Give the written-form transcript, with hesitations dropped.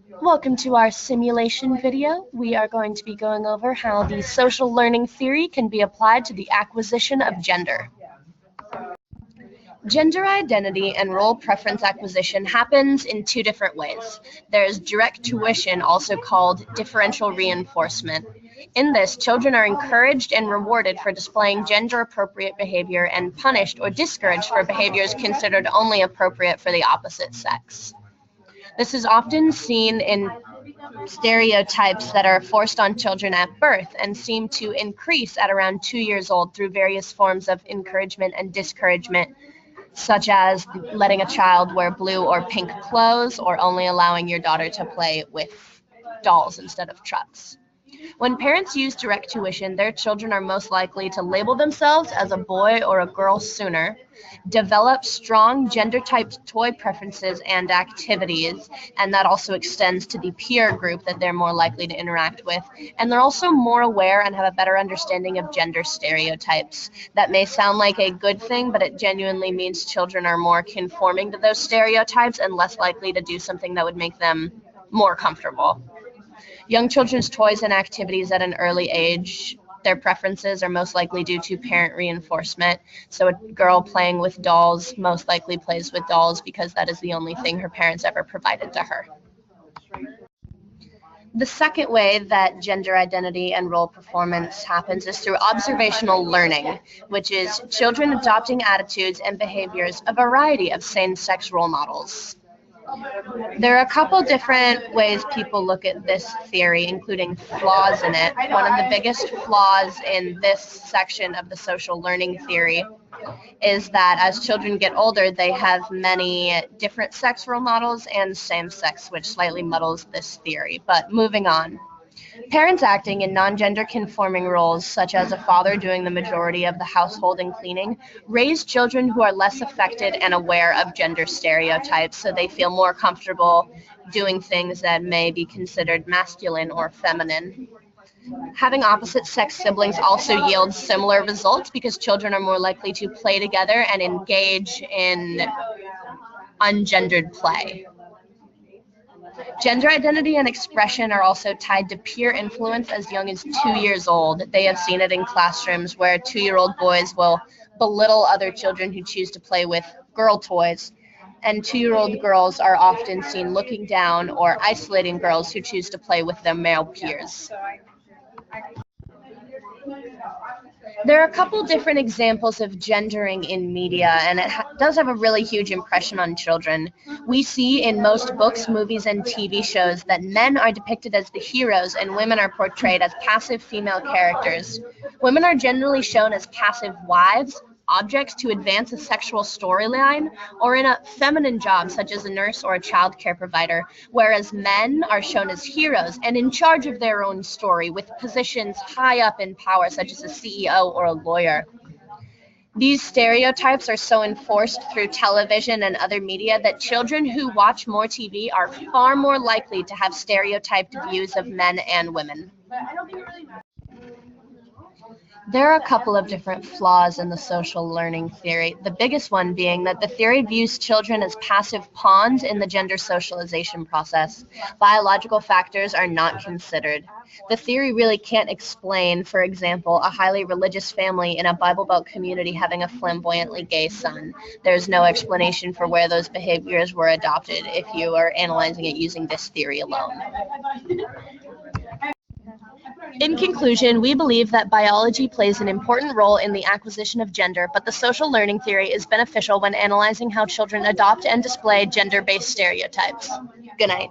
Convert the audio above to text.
Welcome to our simulation video. We are going to be going over how the social learning theory can be applied to the acquisition of gender. Gender identity and role preference acquisition happens in two different ways. There's direct tuition, also called differential reinforcement. In this, children are encouraged and rewarded for displaying gender-appropriate behavior and punished or discouraged for behaviors considered only appropriate for the opposite sex. This is often seen in stereotypes that are forced on children at birth and seem to increase at around 2 years old through various forms of encouragement and discouragement, such as letting a child wear blue or pink clothes or only allowing your daughter to play with dolls instead of trucks. When parents use direct tuition, their children are most likely to label themselves as a boy or a girl sooner, develop strong gender-typed toy preferences and activities, and that also extends to the peer group that they're more likely to interact with. And they're also more aware and have a better understanding of gender stereotypes. That may sound like a good thing, but it genuinely means children are more conforming to those stereotypes and less likely to do something that would make them more comfortable. Young children's toys and activities at an early age, their preferences are most likely due to parent reinforcement. So a girl playing with dolls most likely plays with dolls because that is the only thing her parents ever provided to her. The second way that gender identity and role performance happens is through observational learning, which is children adopting attitudes and behaviors of a variety of same-sex role models. There are a couple different ways people look at this theory, including flaws in it. One of the biggest flaws in this section of the social learning theory is that as children get older, they have many different sex role models and same sex, which slightly muddles this theory. But moving on. Parents acting in non-gender conforming roles, such as a father doing the majority of the household and cleaning, raise children who are less affected and aware of gender stereotypes, so they feel more comfortable doing things that may be considered masculine or feminine. Having opposite sex siblings also yields similar results because children are more likely to play together and engage in ungendered play. Gender identity and expression are also tied to peer influence as young as 2 years old. They have seen it in classrooms where 2-year-old boys will belittle other children who choose to play with girl toys, and 2-year-old girls are often seen looking down or isolating girls who choose to play with their male peers. There are a couple different examples of gendering in media, and it does have a really huge impression on children. We see in most books, movies, and TV shows that men are depicted as the heroes and women are portrayed as passive female characters. Women are generally shown as passive wives, objects to advance a sexual storyline, or in a feminine job such as a nurse or a child care provider, whereas men are shown as heroes and in charge of their own story with positions high up in power such as a CEO or a lawyer. These stereotypes are so enforced through television and other media that children who watch more TV are far more likely to have stereotyped views of men and women. There are a couple of different flaws in the social learning theory, the biggest one being that the theory views children as passive pawns in the gender socialization process. Biological factors are not considered. The theory really can't explain, for example, a highly religious family in a Bible Belt community having a flamboyantly gay son. There's no explanation for where those behaviors were adopted if you are analyzing it using this theory alone. In conclusion, we believe that biology plays an important role in the acquisition of gender, but the social learning theory is beneficial when analyzing how children adopt and display gender-based stereotypes. Good night.